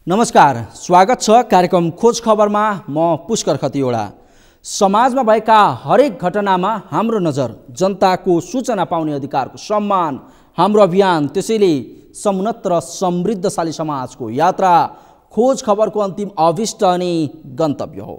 नमस्कार, स्वागत छ कार्यक्रम खोज खबरमा। म पुष्कर खतिवडा। समाजमा भएका हरेक घटनामा हाम्रो नजर, जनताको सूचना पाउने अधिकारको सम्मान हाम्रो अभियान। त्यसैले समुन्नत र समृद्धशाली समाजको यात्रा खोज खबरको अन्तिम अभिष्ट अनि गन्तव्य हो।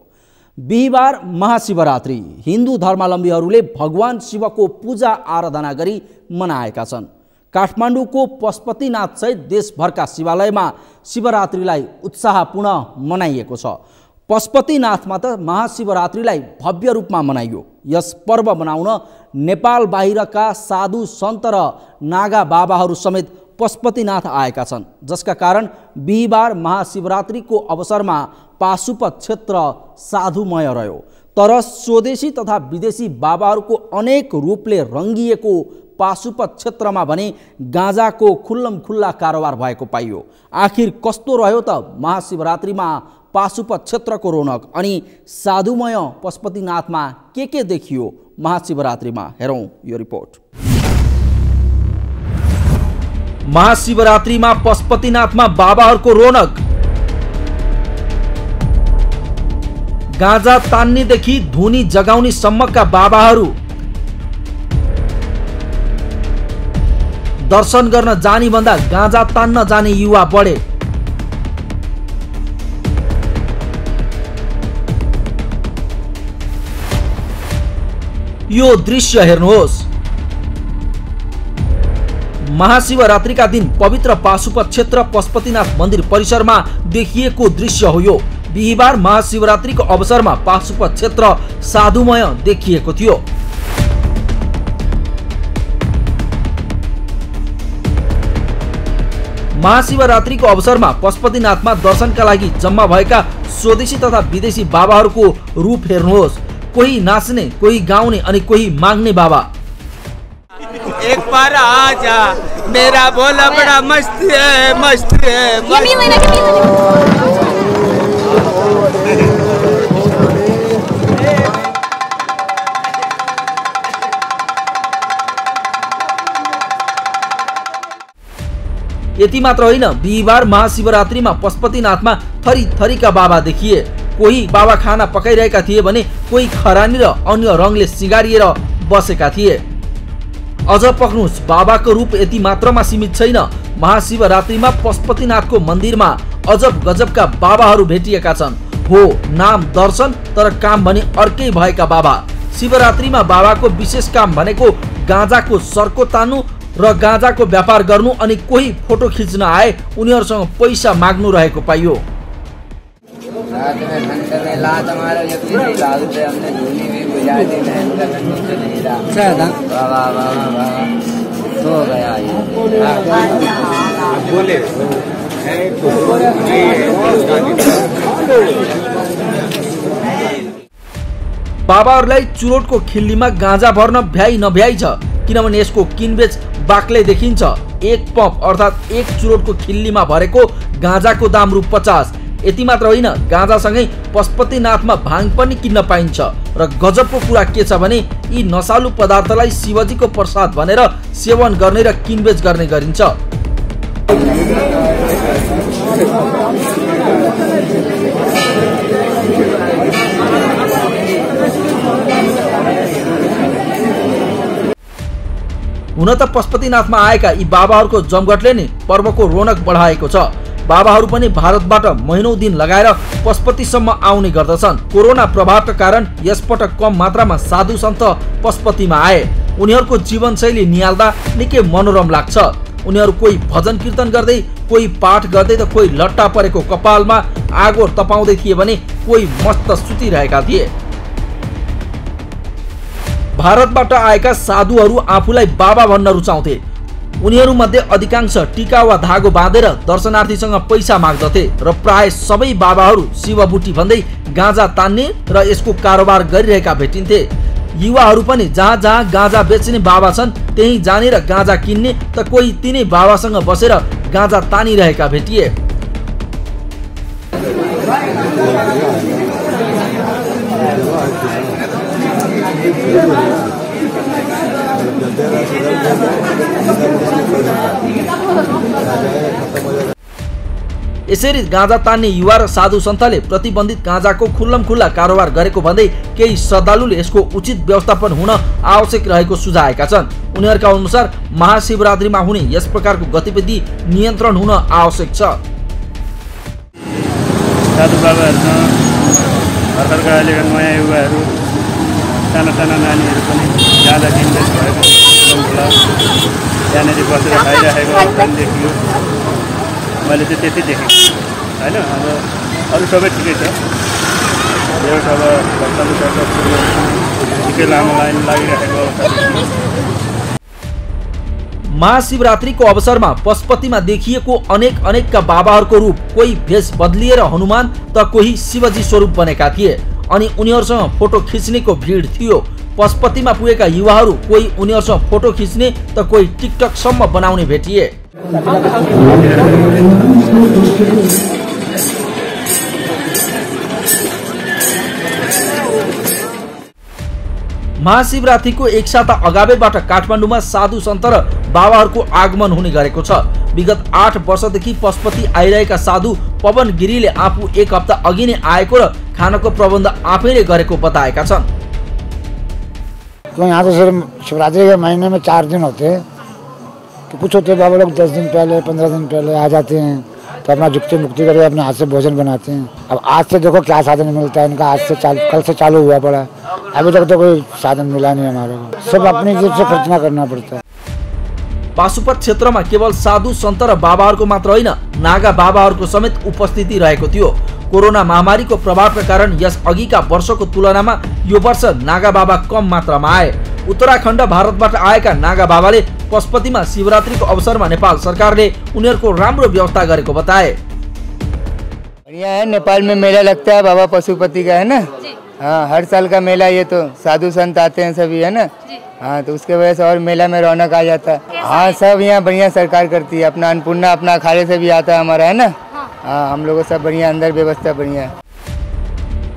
बिहिबार महाशिवरात्रि हिन्दू धर्मावलम्बीहरूले भगवान शिवको पूजा आराधना गरी मनाएका छन्। काठमाडौँको पशुपतिनाथ सहित देशभरका शिवालयमा शिवरात्रिलाई उत्साहपूर्ण मनाइएको छ। पशुपतिनाथमा त महाशिवरात्रिलाई भव्य रूपमा मनाइयो। यस पर्व मनाउन नेपाल बाहिरका साधु सन्त र नागा बाबाहरू समेत पशुपतिनाथ आएका छन्, जसका कारण बिहिबार महाशिवरात्रिको अवसरमा पाशुपत क्षेत्र साधुमय रह्यो। तर स्वदेशी तथा विदेशी बाबाहरूको अनेक रूपले रङ्गिएको पाशुपत क्षेत्रमा भने गाँजाको खुल्लमखुल्ला कारोबार भएको पाइयो। आखिर कस्तो रह्यो त महाशिवरात्रिमा पाशुपत क्षेत्रको रौनक अनि साधुमय पशुपतिनाथमा के देखियो महाशिवरात्रिमा? हेरौँ यो रिपोर्ट। महाशिवरात्रिमा पशुपतिनाथमा बाबाहरूको रौनक। गाँजा तान्नेदेखि धुनी जगाउने सम्मका बाबाहरू, दर्शन गर्न जानी भन्दा गाँजा तान्न जाने युवा बढे। यो दृश्य हेर्नुहोस्। महाशिवरात्रिका दिन पवित्र पाशुपत क्षेत्र पशुपतिनाथ मन्दिर परिसरमा देखिएको दृश्य हो यो। बिहिबार महाशिवरात्रिको अवसरमा पाशुपत क्षेत्र साधुमय देखिएको थियो। महाशिवरात्रिको अवसरमा पशुपतिनाथमा दर्शनका लागि जम्मा भएका स्वदेशी तथा विदेशी बाबाहरूको रूप हेर्नुहोस्। कोही नाच्ने, कोही गाउने अनि कोही माग्ने बाबा। एक बार आजा मेरा भोला बड़ा मस्त है, मस्त है। यति मात्र होइन, बिहिबार महाशिवरात्रिमा पशुपतिनाथमा थरी थरीका बाबा देखिए। कोही बाबा खाना पकाइरहेका थिए भने कोही खरानी र अन्य रङले सिँगारिएर बसेका थिए। अझ पक्नुस्, बाबाको रूप यति मात्रमा सीमित छैन। महाशिवरात्रिमा पशुपतिनाथको मन्दिरमा अजब गजबका बाबाहरू भेटिएका छन्। हो नाम दर्शन, तर काम भने अर्कै भएका बाबा। शिवरात्रिमा बाबाको विशेष काम भनेको गाँजाको सर्को तान्नु र गाँजाको व्यापार गर्नु अनि कोही फोटो खिच्न आए उनीहरूसँग पैसा माग्नु रहेको पाइयो। बाबाहरूलाई चुरोटको खिल्लीमा गाँजा भर्न भ्याइ नभ्याइ छ, किनभने यसको किनबेच बाक्लै देखिन्छ। एक पम्प अर्थात् एक चुरोटको खिल्लीमा भरेको गाँजाको दाम रु 50। यति मात्र होइन, गाँजासँगै पशुपतिनाथमा भाङ पनि किन्न पाइन्छ। र गजबको कुरा के छ भने यी नसालु पदार्थलाई शिवजीको प्रसाद भनेर सेवन गर्ने र किनबेच गर्ने गरिन्छ। हुन त पशुपतिनाथमा आएका यी बाबाहरूको जमघटले नै पर्वको रौनक बढाएको छ। बाबाहरू पनि भारतबाट महिनौं दिन लगाएर पशुपतिसम्म आउने गर्दछन्। कोरोना प्रभावका कारण यसपटक कम मात्रामा साधु सन्त पशुपतिमा आए। उनीहरूको जीवनशैली निहाल्दा निकै मनोरम लाग्छ। उनीहरू कोही भजन कीर्तन गर्दै, कोही पाठ गर्दै त कोही लट्टा परेको कपालमा आगो तपाउँदै थिए भने कोही मस्त सुतिरहेका थिए। भारतबाट आएका साधुहरू आफूलाई बाबा भन्न रुचाउँथे। उनीहरूमध्ये अधिकांश टीका वा धागो बाँधेर दर्शनार्थीसँग पैसा माग्दथे र प्राय सबै बाबाहरू शिवबुटी भन्दै गाँजा तान्ने र यसको कारोबार गरिरहेका भेटिन्थे। युवाहरू पनि जहाँ जहाँ गाँजा बेच्ने बाबा छन् त्यही जाने र गाँजा किन्ने त कोही तिनै बाबासँग बसेर गाँजा तानिरहेका भेटिए। यसरी गाँजा तान्ने युवा र साधु सन्तले प्रतिबन्धित गाँजाको खुल्लमखुल्ला कारोबार गरेको भन्दै केही श्रद्धालुले यसको उचित व्यवस्थापन हुन आवश्यक रहेको सुझाएका छन्। उनीहरूका अनुसार महाशिवरात्रिमा हुने यस प्रकारको गतिविधि नियन्त्रण हुन आवश्यक छ। साधु बाबाहरूसँग भर्खरका अहिलेका नयाँ युवाहरू साना साना नानीहरू पनि ज्यादा इन्भेस्ट भएको खुल्ला त्यहाँनिर बसेर खाइराखेको अवस्था देखियो। मैले चाहिँ त्यति देखेँ होइन। अब अरू सबै ठिकै छ। यो सब भक्तहरू निकै लामो लाइन लागिरहेको अवस्था देखियो। महाशिवरात्रिको अवसरमा पशुपतिमा देखिएको अनेकका बाबाहरूको रूप, कोही भेष बदलिएर हनुमान त कोही शिवजी स्वरूप बनेका थिए अनि उनीहरूसँग फोटो खिच्नेको भिड थियो। पशुपतिमा पुगेका युवाहरू कोही उनीहरूसँग फोटो खिच्ने त कोही टिकटकसम्म बनाउने भेटिए। महाशिवरात्रिको एक साता अगावैबाट काठमाडौँमा साधु सन्त र बाबाहरूको आगमन हुने गरेको छ। विगत 8 वर्षदेखि पशुपति आइरहेका साधु पवन गिरीले आफू एक हप्ता अघि नै आएको र खानको प्रबन्ध आफैले गरेको बताएका छन्। तो यहाँ तो सिर्फ शिवरात्रि के महीने में 4 दिन होते हैं, तो कुछ होते हैं बाबा लोग 10 दिन पहले 15 दिन पहले आ जाते हैं, तो अपना जुक्ति मुक्ति करके अपने हाथ से भोजन बनाते हैं। अब आज से देखो क्या साधन मिलता है इनका, आज से कल से चालू हुआ पड़ा, अभी तक तो कोई साधन मिला नहीं हमारे को, सब अपनी जेब से खर्चना करना पड़ता है। पाशुपत क्षेत्रमा केवल साधु सन्त र बाबाहरूको मात्र होइन, नागा बाबाहरूको समेत उपस्थिति रहेको थियो। कोरोना महामारीको प्रभावका कारण यस अघिका वर्षको तुलनामा यो वर्ष नागा बाबा कम मात्रामा आए। उत्तराखण्ड भारतबाट आएका नागा बाबाले पशुपतिमा शिवरात्रिको अवसरमा नेपाल सरकारले उनीहरूको राम्रो व्यवस्था गरेको बताए। बढ़िया है, नेपाल में मेला लगता है बाबा पशुपति का, है ना। हाँ, हर साल का मेला, ये तो साधु संत आते हैं सभी, है ना। हाँ, तो उसके वजह से और मेला में रौनक आ जाता है। हाँ, सब यहाँ बढ़िया सरकार करती है। अपना अन्नपूर्णा अपना अखाड़े से भी आता है हमारा, है ना। हाँ, हम लोगों सब बढ़िया, अंदर व्यवस्था बढ़िया है।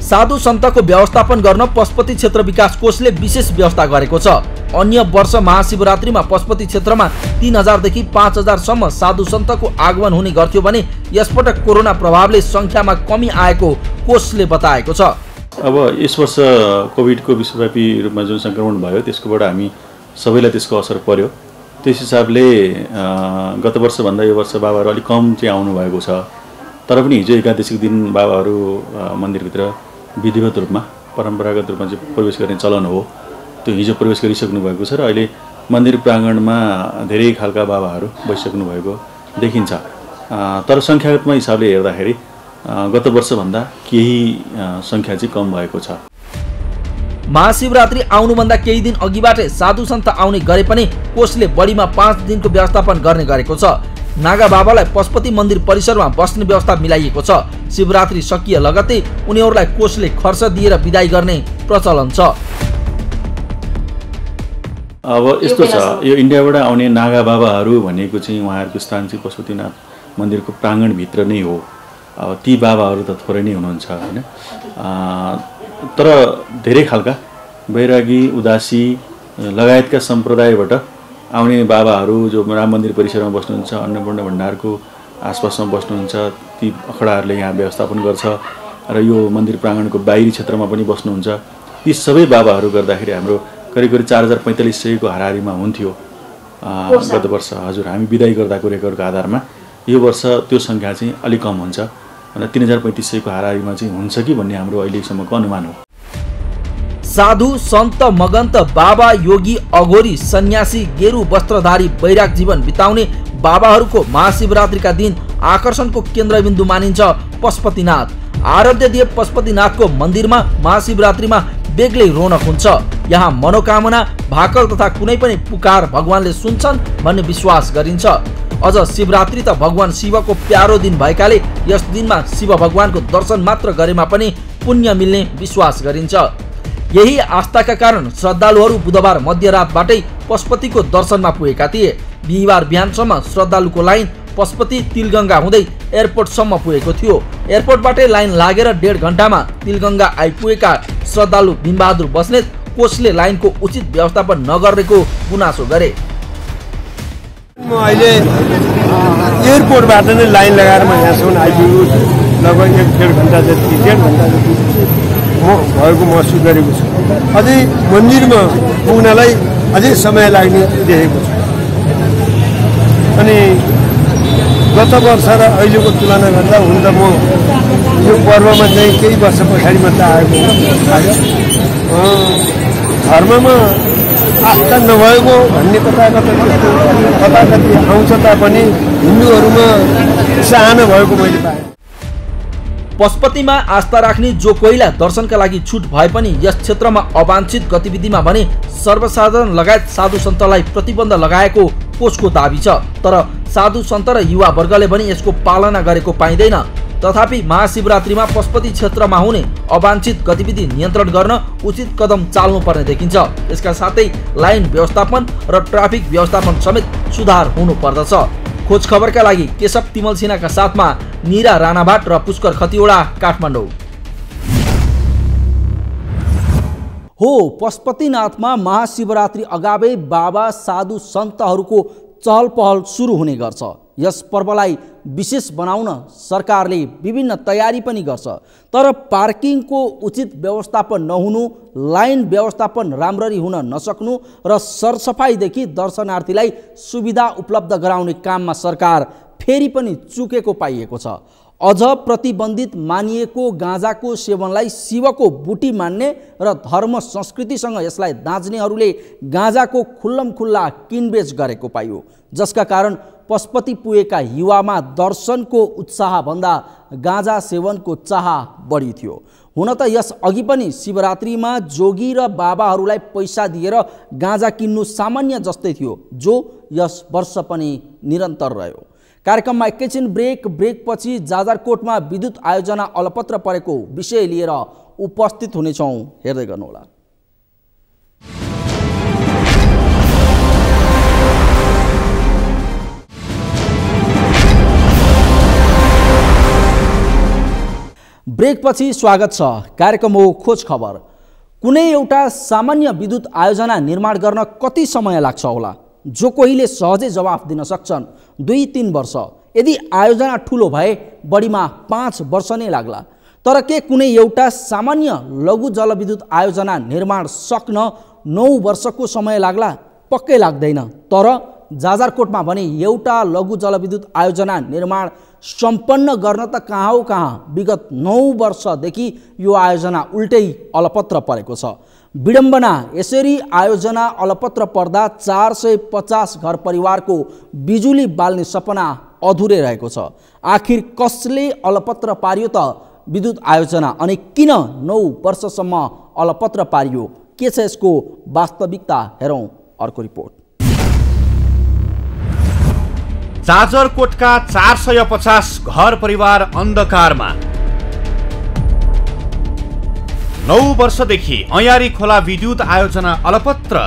साधु सन्तको व्यवस्थापन गर्न पशुपति क्षेत्र विकास कोषले विशेष व्यवस्था गरेको छ। अन्य वर्ष महाशिवरात्रिमा पशुपति क्षेत्रमा 3000 देखि 5000 सम्म साधु सन्तको आगमन हुने गर्थ्यो भने यसपटक कोरोना प्रभावले संख्यामा कमी आएको कोषले बताएको छ। अब यस वर्ष कोभिडको विश्वव्यापी रूपमा जुन संक्रमण भयो त्यसकोबाट हामी सबैलाई त्यसको असर पर्यो। त्यस हिसाबले गत वर्षभन्दा यो वर्ष बाबाहरू अलिक कम चाहिँ आउनु भएको छ। तर पनि हिजो एकादशीको दिन बाबाहरू मन्दिरभित्र विधिवत रूपमा परम्परागत रूपमा चाहिँ प्रवेश गर्ने चलन हो, त्यो हिजो प्रवेश गरिसक्नु भएको छ र अहिले मन्दिर प्राङ्गणमा धेरै खालका बाबाहरू बसिसक्नु भएको देखिन्छ। तर सङ्ख्यात्मक हिसाबले हेर्दाखेरि गत वर्षभन्दा केही सङ्ख्या चाहिँ कम भएको छ। महाशिवरात्रि आउनुभन्दा केही दिन अघिबाटै साधु सन्त आउने गरे पनि कोषले बढीमा 5 दिनको व्यवस्थापन गर्ने गरेको छ। नागा बाबालाई पशुपति मन्दिर परिसरमा बस्ने व्यवस्था मिलाइएको छ। शिवरात्रि सकिए लगत्तै उनीहरूलाई कोषले खर्च दिएर बिदाई गर्ने प्रचलन छ। अब यस्तो छ, यो इन्डियाबाट आउने नागा बाबाहरू भनेको चाहिँ उहाँहरूको स्थान चाहिँ पशुपतिनाथ मन्दिरको प्राङ्गणभित्र नै हो। अब ती बाबाहरू त थोरै नै हुनुहुन्छ होइन, तर धेरै खालका बैरागी उदासी लगायतका सम्प्रदायबाट आउने बाबाहरू जो राम मन्दिर परिसरमा बस्नुहुन्छ, अन्नपूर्ण भण्डारको आसपासमा बस्नुहुन्छ, ती अखडाहरूले यहाँ व्यवस्थापन गर्छ र यो मन्दिर प्राङ्गणको बाहिरी क्षेत्रमा पनि बस्नुहुन्छ। ती सबै बाबाहरू गर्दाखेरि हाम्रो करिब 4500 को हाराहारीमा हुन्थ्यो गत वर्ष। हजुर, हामी बिदाई गर्दाको रेकर्डको आधारमा यो वर्ष त्यो सङ्ख्या चाहिँ अलिक कम हुन्छ, 3500 को हाराहारीमा चाहिँ हुन्छ कि भन्ने हाम्रो अहिलेसम्मको अनुमान हो। साधु सन्त मगन्त बाबा योगी अघोरी सन्यासी गेरु वस्त्रधारी वैराग जीवन बिताउने बाबाहरूको महाशिवरात्रिका दिन आकर्षणको केन्द्रबिन्दु मानिन्छ पशुपतिनाथ। आराध्य देव पशुपतिनाथको मन्दिरमा महाशिवरात्रिमा बेग्लै रौनक हुन्छ। यहाँ मनोकामना भाकल तथा कुनै पनि पुकार भगवानले सुन्छन् भन्ने विश्वास गरिन्छ। अझ शिवरात्रि त भगवान शिवको प्यारो दिन भएकाले यस दिनमा शिव भगवानको दर्शन मात्र गरेमा पनि पुण्य मिल्ने विश्वास गरिन्छ। यही आस्थाका कारण श्रद्धालुहरू बुधबार मध्यरातबाटै पशुपतिको दर्शनमा पुगेका थिए। बिहिबार बिहानसम्म श्रद्धालुको लाइन पशुपति तिलगङ्गा हुँदै एयरपोर्टसम्म पुगेको थियो। एयरपोर्टबाटै लाइन लागेर 1.5 घण्टामा तिलगङ्गा आइपुगेका श्रद्धालु भीमबहादुर बस्नेत कोषले लाइनको उचित व्यवस्थापन नगरेको गुनासो गरे। म अहिले एयरपोर्टबाट नै लाइन लगाएर म यहाँसम्म आइपुगेको छु। लगभग 1.5 घन्टा जति 1.5 घन्टा जति म भएको महसुस गरेको छु। अझै मन्दिरमा पुग्नलाई अझै समय लाग्ने देखेको छु। अनि गत वर्ष र अहिलेको तुलना गर्दा हुन त म यो पर्वमा चाहिँ केही वर्ष पछाडि मात्र आयो। धर्ममा आस्था नभएको भन्ने कता कति आउँछ तापनि हिन्दूहरूमा चाहना भएको मैले पाएँ। पशुपतिमा आस्था राख्ने जो कोहीलाई दर्शनका लागि छुट भए पनि यस क्षेत्रमा अवांछित गतिविधिमा भने सर्वसाधारण लगायत साधु सन्तलाई प्रतिबन्ध लगाएको कोषको दाबी छ। तर साधु सन्त र युवा वर्गले पनि यसको पालना गरेको पाइँदैन। तथापि महाशिवरात्रिमा पशुपति क्षेत्रमा हुने अवांछित गतिविधि नियन्त्रण गर्न उचित कदम चाल्नुपर्ने देखिन्छ। यसका साथै लाइन व्यवस्थापन र ट्राफिक व्यवस्थापन समेत सुधार हुनुपर्दछ। खोज खबरका लागि केशव तिमल सिन्हाका साथमा निरा राणाभाट र पुष्कर खतिवडा, काठमाडौँ। हो, पशुपतिनाथमा महाशिवरात्रि अगावै बाबा साधु सन्तहरूको चहल पहल सुरु हुने गर्छ। यस पर्वलाई विशेष बनाउन सरकारले विभिन्न तयारी पनि गर्छ। तर पार्किङको उचित व्यवस्थापन नहुनु, लाइन व्यवस्थापन राम्ररी हुन नसक्नु र सरसफाइदेखि दर्शनार्थीलाई सुविधा उपलब्ध गराउने काममा सरकार फेरि पनि चुकेको पाइएको छ। अझ प्रतिबन्धित मानिएको गाँजाको सेवनलाई शिवको बुटी मान्ने र धर्म संस्कृतिसँग यसलाई दाँच्नेहरूले गाँजाको खुल्लमखुल्ला किनबेच गरेको पाइयो, जसका कारण पशुपति पुगेका युवामा दर्शनको उत्साहभन्दा गाँजा सेवनको चाह बढी थियो। हुन त यस अघि पनि शिवरात्रिमा जोगी र बाबाहरूलाई पैसा दिएर गाँजा किन्नु सामान्य जस्तै थियो, जो यस वर्ष पनि निरन्तर रह्यो। कार्यक्रममा एकैछिन ब्रेकपछि जाजरकोटमा विद्युत आयोजना अलपत्र परेको विषय लिएर उपस्थित हुनेछौँ, हेर्दै गर्नुहोला। ब्रेकपछि स्वागत छ। कार्यक्रम हो खोज खबर। कुनै एउटा सामान्य विद्युत आयोजना निर्माण गर्न कति समय लाग्छ होला? जो कोहीले सहजै जवाफ दिन सक्छन् 2-3 वर्ष। यदि आयोजना ठुलो भए बढीमा 5 वर्ष नै लाग्ला। तर के कुनै एउटा सामान्य लघु जलविद्युत आयोजना निर्माण सक्न 9 वर्षको समय लाग्ला? पक्कै लाग्दैन। तर जाजरकोटमा भने एउटा लघु जलविद्युत आयोजना निर्माण सम्पन्न गर्न त कहाँ हो कहाँ विगत 9 वर्षदेखि यो आयोजना उल्टै अलपत्र परेको छ। विडम्बना, यसरी आयोजना अलपत्र पर्दा 450 घर परिवारको बिजुली बाल्ने सपना अधुरै रहेको छ। आखिर कसले अलपत्र पारियो त विद्युत आयोजना? अनि किन 9 वर्षसम्म अलपत्र पारियो? के छ यसको वास्तविकता? हेरौँ अर्को रिपोर्ट। जाजरकोटका 450 घर परिवार अन्धकारमा। 9 वर्षदेखि ऐयारी खोला विद्युत आयोजना अलपत्र।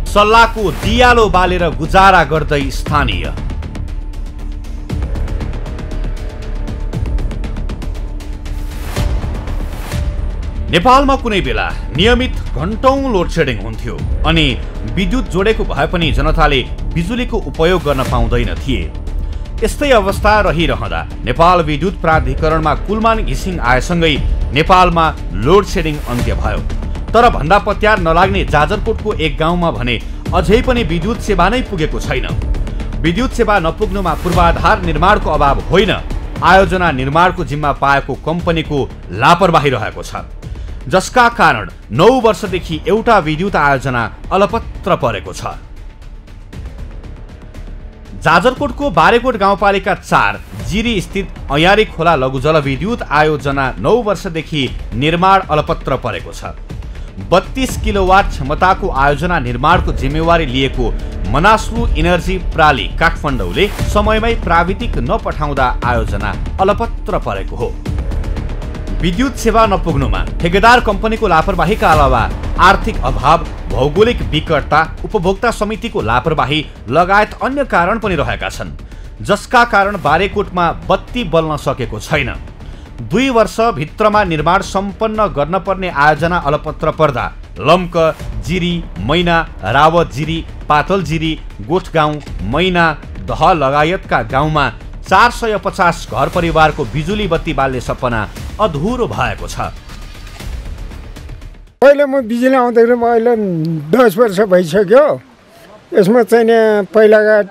सल्लाहको दियालो बालेर गुजारा गर्दै स्थानीय। नेपालमा कुनै बेला नियमित घण्टौं लोड शेडिङ हुन्थ्यो अनि विद्युत जोडेको भए पनि जनताले बिजुलीको उपयोग गर्न पाउँदैन थिए। यस्तै अवस्था रहिरहँदा नेपाल विद्युत प्राधिकरणमा कुलमान घिसिङ आएसँगै नेपालमा लोड शेडिङ अन्त्य भयो। तर भन्दा पत्यार नलाग्ने जाजरकोटको एक गाउँमा भने अझै पनि विद्युत सेवा नै पुगेको छैन। विद्युत सेवा नपुग्नुमा पूर्वाधार निर्माणको अभाव होइन, आयोजना निर्माणको जिम्मा पाएको कम्पनीको लापरवाही रहेको छ, जसका कारण 9 वर्षदेखि एउटा विद्युत आयोजना अलपत्र परेको छ। जाजरकोटको बारेकोट गाउँपालिका 4 जिरी स्थित ऐयारी खोला लघु जलविद्युत आयोजना 9 वर्षदेखि निर्माण अलपत्र परेको छ। 32 किलोवाट क्षमताको आयोजना निर्माणको जिम्मेवारी लिएको मनास्लु इनर्जी प्राली काठमाडौँले समयमै प्राविधिक नपठाउँदा आयोजना अलपत्र परेको हो। विद्युत सेवा नपुग्नुमा ठेकेदार कम्पनीको लापरवाहीका अलावा आर्थिक अभाव, भौगोलिक विकटता, उपभोक्ता समितिको लापरवाही लगायत अन्य कारण पनि रहेका छन्, जसका कारण बारेकोटमा बत्ती बल्न सकेको छैन। 2 वर्ष भित्रमा निर्माण सम्पन्न गर्न पर्ने आयोजना अलपत्र पर्दा लम्क, जिरी, मैना, रावत जिरी, पातल जिरी, गोठगाउँ, मैना, दह लगायतका गाउँमा 450 घर परिवारको बिजुली बत्ती बाल्ने सपना अधुरो भएको छ। पहिले म बिजुली आउँदाखेरि अहिले 10 वर्ष भइसक्यो। यसमा चाहिँ पहिलाका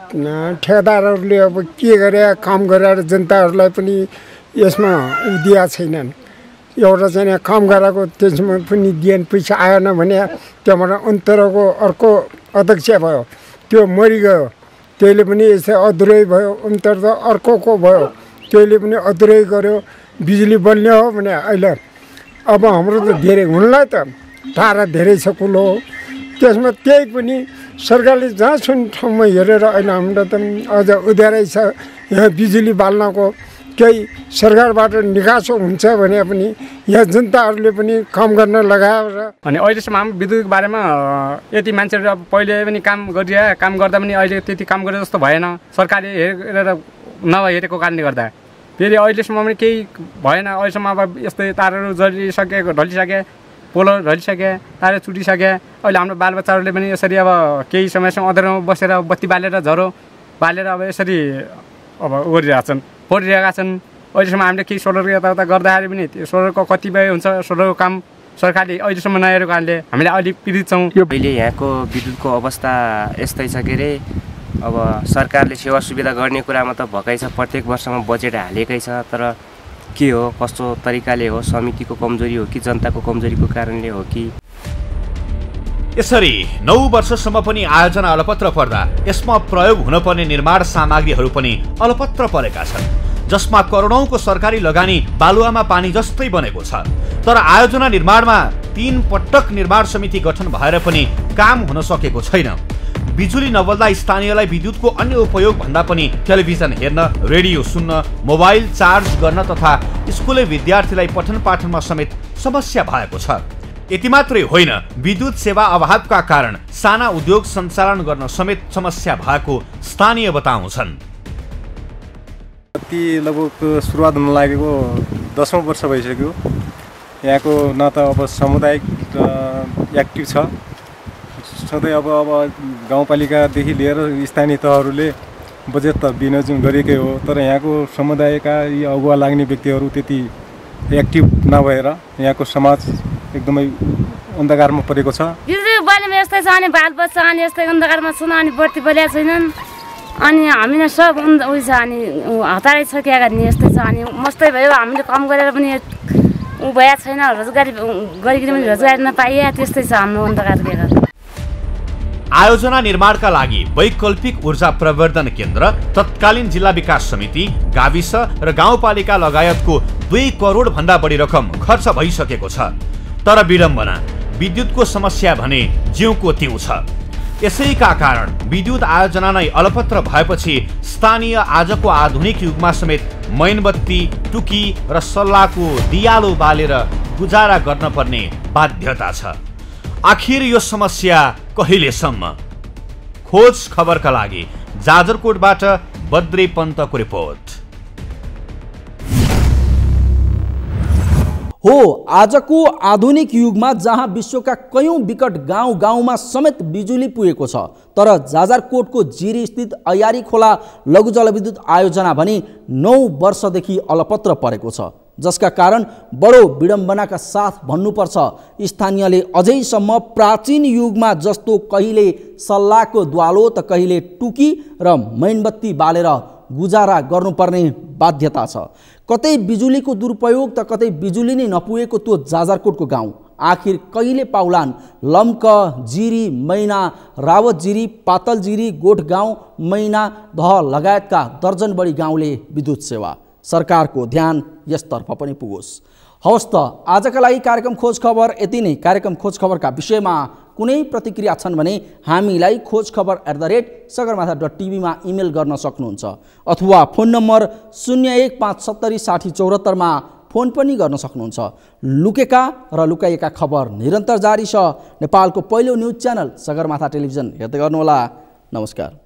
ठेकेदारहरूले अब के गरे काम गरेर जनताहरूलाई पनि यसमा दिया छैनन्। एउटा चाहिँ काम गराएको त्यसमा पनि दिएन, पैसा आएन भने त्यहाँबाट अन्तरको अर्को अध्यक्ष भयो, त्यो मरिगयो, त्यसले पनि यसै अधुरै भयो। अन्तर त अर्को भयो, त्यसले पनि अधुरै गर्यो। बिजुली बल्ने हो भने अहिले अब हाम्रो त धेरै हुनलाई त टाढा धेरै छ कुलो हो। त्यसमा त्यही पनि सरकारले जहाँसुन ठाउँमा हेरेर अहिले हाम्रो त अझ उधारै छ। यहाँ बिजुली बाल्नको केही सरकारबाट निकास हुन्छ भने पनि यहाँ जनताहरूले पनि काम गर्न लगाएर अनि अहिलेसम्म हाम्रो विद्युतको बारेमा यति मान्छेहरू अब पहिले पनि काम गरिरहे, काम गर्दा पनि अहिले त्यति काम गरे जस्तो भएन। सरकारले हेरेर नहेरेको कारणले गर्दा फेरि अहिलेसम्म पनि केही भएन। अहिलेसम्म अब यस्तै तारहरू ढलिसके, पोलहरू ढलिसके, तारहरू चुटिसके। अहिले हाम्रो बालबच्चाहरूले पनि यसरी अब केही समयसम्म अँध्यारोमा बसेर बत्ती बालेर बालेर अब यसरी अब पढिरहेका छन्। अहिलेसम्म हामीले केही सोलरको यताउता गर्दाखेरि पनि त्यो सोलरको कतिपय हुन्छ, सोलरको काम सरकारले अहिलेसम्म नहेरेको कारणले हामीले अलिक पीडित छौँ। अहिले यहाँको विद्युतको अवस्था यस्तै छ के अरे, अब सरकारले सेवा सुविधा गर्ने कुरामा त भएकै छ, प्रत्येक वर्षमा बजेट हालेकै छ। तर के हो, कस्तो तरिकाले हो, समितिको कमजोरी हो कि जनताको कमजोरीको कारणले हो कि? यसरी 9 वर्षसम्म पनि आयोजना अलपत्र पर्दा यसमा प्रयोग हुनुपर्ने निर्माण सामग्रीहरू पनि अलपत्र परेका छन्, जसमा करोडौंको सरकारी लगानी बालुवामा पानी जस्तै बनेको छ। तर आयोजना निर्माणमा 3 पटक निर्माण समिति गठन भएर पनि काम हुन सकेको छैन। बिजुली नबल्दा स्थानीयलाई विद्युतको अन्य उपयोग भन्दा पनि टेलिभिजन हेर्न, रेडियो सुन्न, मोबाइल चार्ज गर्न तथा स्कुले विद्यार्थीलाई पठन पाठनमा समेत समस्या भएको छ। यति मात्रै होइन, विद्युत सेवा अभावका कारण साना उद्योग सञ्चालन गर्न समेत समस्या भएको स्थानीय बताउँछन्। लगभग सुरुवात हुन लागेको 10औं वर्ष भइसक्यो। यहाँको न त अब सामुदायिक एक्टिभ छ, सधैँ अब गाउँपालिकादेखि लिएर स्थानीय तहहरूले बजेट त विनियोजन गरेकै हो, तर यहाँको समुदायका यी अगुवा लाग्ने व्यक्तिहरू त्यति एक्टिभ नभएर यहाँको समाज एकदमै अन्धकारमा परेको छ। बिजुली बाल्ने यस्तै छ, अनि बालबच्चा अनि यस्तै अन्धकारमा छन्, अनि बत्ती बलेका छैनन्, अनि हामीले सब उयो छ, अनि हतारै छ, क्या गर्ने यस्तै छ। अनि मस्तै भयो, हामीले कम गरेर पनि ऊ भएका छैन, रोजगारी गरिकन पनि रोजगारी नपाइए, त्यस्तै छ हाम्रो अन्धकार के। आयोजना निर्माणका लागि वैकल्पिक ऊर्जा प्रवर्धन केन्द्र, तत्कालीन जिल्ला विकास समिति, गाविस र गाउँपालिका लगायतको 2 करोड भन्दा बढी रकम खर्च भइसकेको छ। तर विडम्बना, विद्युतको समस्या भने जिउको त्यौं छ। यसैका कारण विद्युत आयोजना नै अलपत्र भएपछि स्थानीय आजको आधुनिक युगमा समेत मैनबत्ती, टुकी र सल्लाहको दियालो बालेर गुजारा गर्न पर्ने बाध्यता छ। आखिर यो समस्या कहिलेसम्म? खोज खबरका लागि जाजरकोटबाट बद्री पन्तको रिपोर्ट। हो, आजको आधुनिक युगमा जहाँ विश्वका कयौं विकट गाउँमा समेत बिजुली पुगेको छ, तर जाजरकोटको जिरी स्थित अयारी खोला लघु जलविद्युत आयोजना भने 9 वर्षदेखि अलपत्र परेको छ, जसका कारण बडो विडम्बनाका साथ भन्नुपर्छ स्थानीयले अझैसम्म प्राचीन युगमा जस्तो कहिले सल्लाहको द्वालो त कहिले टुकी र मैनबत्ती बालेर गुजारा गर्नुपर्ने बाध्यता छ। कतै बिजुलीको दुरुपयोग त कतै बिजुली नै नपुगेको त्यो जाजरकोटको गाउँ आखिर कहिले पाउलान्? लम्क, जिरी, मैना, रावत जिरी, पातल जिरी, गोठगाउँ, मैना, दह लगायतका दर्जन बढी गाउँले विद्युत सेवा। सरकारको ध्यान यसतर्फ पनि पुगोस्। हवस् त, आजका लागि कार्यक्रम खोज खबर यति नै। कार्यक्रम खोज खबरका विषयमा कुनै प्रतिक्रिया छन् भने हामीलाई खोजखबर@सगरमाथा.tv मा इमेल गर्न सक्नुहुन्छ, अथवा फोन नम्बर 0157606074 मा फोन पनि गर्न सक्नुहुन्छ। लुकेका र लुकाइएका खबर निरन्तर जारी छ। नेपालको पहिलो न्युज च्यानल सगरमाथा टेलिभिजन हेर्दै गर्नुहोला। नमस्कार।